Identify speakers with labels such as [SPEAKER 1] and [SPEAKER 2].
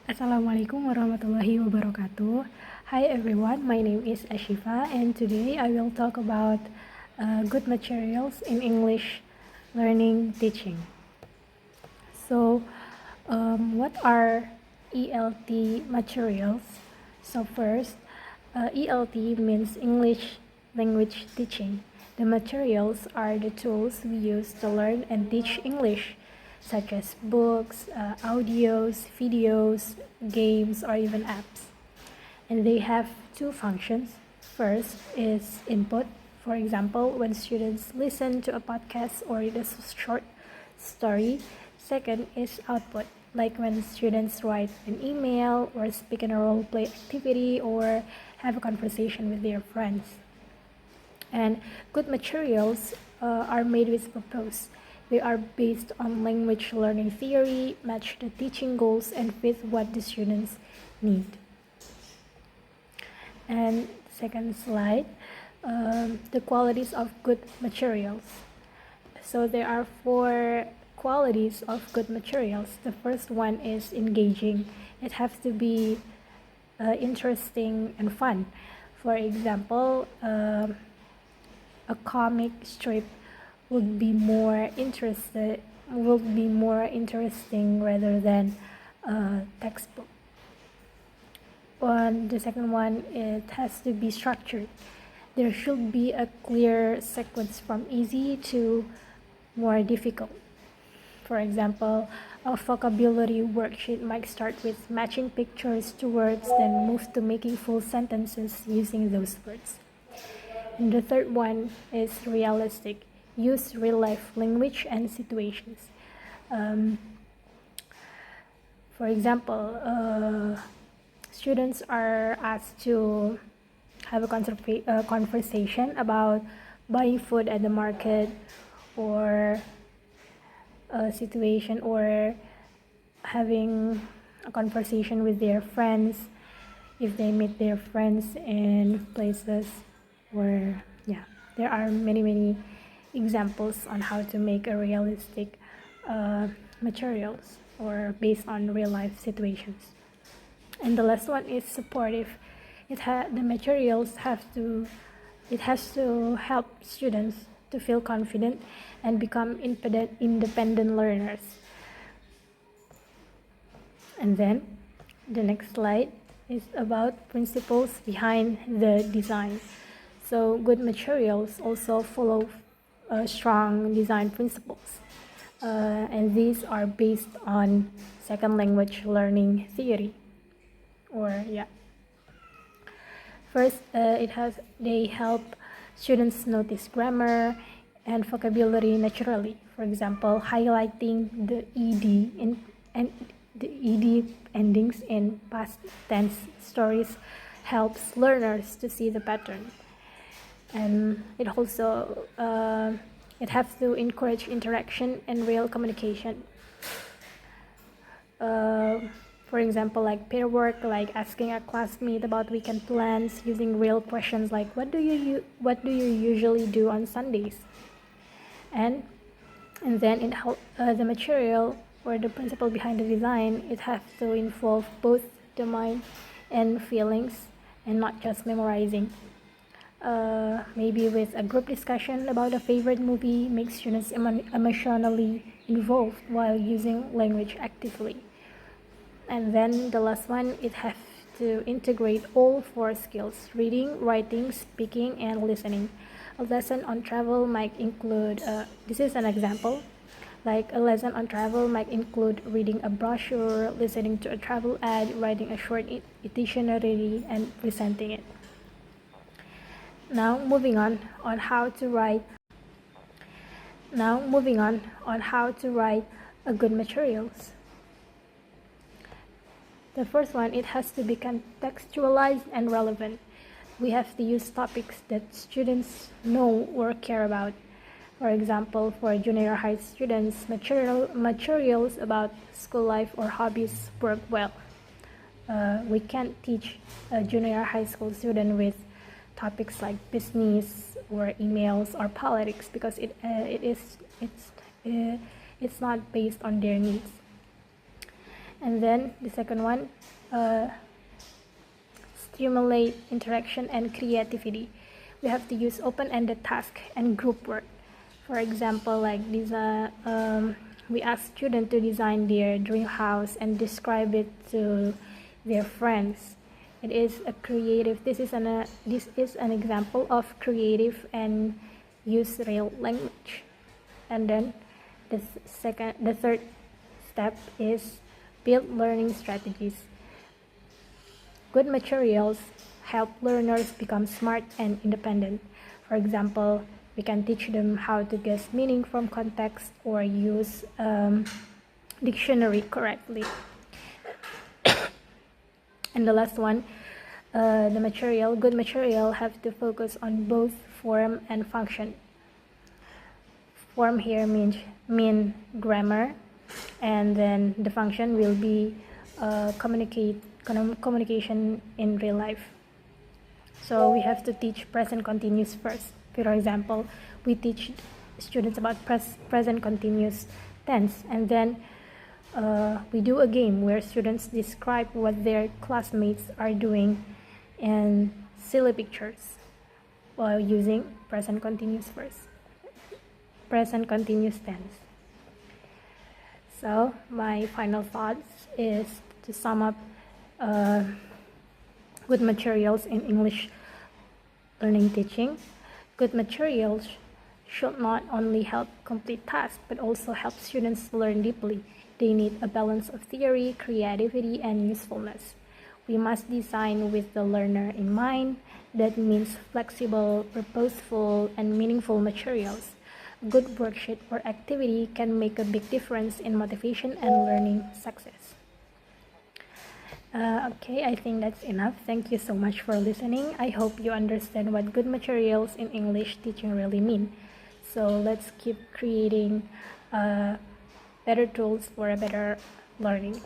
[SPEAKER 1] Assalamualaikum warahmatullahi wabarakatuh. Hi everyone, my name is Ashifa and today I will talk about good materials in English learning teaching. So, what are ELT materials? So first, ELT means English language teaching. The materials are the tools we use to learn and teach English, such as books, audios, videos, games, or even apps. And they have two functions. First is input. For example, when students listen to a podcast or read a short story. Second is output, like when students write an email or speak in a role play activity or have a conversation with their friends. And good materials are made with purpose. They are based on language learning theory, match the teaching goals, and fit what the students need. And second slide, the qualities of good materials. So there are 4 qualities of good materials. The first one is engaging. It has to be interesting and fun. For example, a comic strip would be more interesting rather than a textbook. And the second one, it has to be structured. There should be a clear sequence from easy to more difficult. For example, a vocabulary worksheet might start with matching pictures to words, then move to making full sentences using those words. And the third one is realistic. Use real-life language and situations. For example, students are asked to have a conversation about buying food at the market, or a situation, or having a conversation with their friends if they meet their friends in places where there are many examples on how to make a realistic materials or based on real life situations. And the last one is supportive. The materials has to help students to feel confident and become independent learners. And then the next slide is about principles behind the design. So good materials also follow strong design principles, and these are based on second language learning theory. First, they help students notice grammar and vocabulary naturally. For example, highlighting the ed endings in past tense stories helps learners to see the pattern. And it also it has to encourage interaction and real communication. For example, like pair work, like asking a classmate about weekend plans, using real questions like what do you usually do on Sundays, and then the material or the principle behind the design, it has to involve both the mind and feelings and not just memorizing. Maybe with a group discussion about a favorite movie, make students emotionally involved while using language actively. And then the last one, it has to integrate all 4 skills: reading, writing, speaking, and listening. A lesson on travel might include, this is an example, like a lesson on travel might include reading a brochure, listening to a travel ad, writing a short itinerary, and presenting it. Now moving on how to write a good materials. The first one, it has to be contextualized and relevant. We have to use topics that students know or care about. For example, for junior high students, materials about school life or hobbies work well. We can't teach a junior high school student with topics like business or emails or politics because it's not based on their needs. And then the second one, stimulate interaction and creativity. We have to use open-ended task and group work. For example, like these we ask students to design their dream house and describe it to their friends. It is a creative. This is an example of creative and use real language. And then the third step is build learning strategies. Good materials help learners become smart and independent. For example, we can teach them how to guess meaning from context or use dictionary correctly. And the last one, good material have to focus on both form and function. Form here mean grammar, and then the function will be communication in real life. So we have to teach present continuous first. For example, we teach students about present continuous tense, and then we do a game where students describe what their classmates are doing in silly pictures while using present continuous tense. So my final thoughts is to sum up good materials in English learning teaching. Good materials should not only help complete tasks but also help students learn deeply. They need a balance of theory, creativity, and usefulness. We must design with the learner in mind. That means flexible, purposeful, and meaningful materials. A good worksheet or activity can make a big difference in motivation and learning success. Okay, I think that's enough. Thank you so much for listening. I hope you understand what good materials in English teaching really mean. So let's keep creating better tools for a better learning.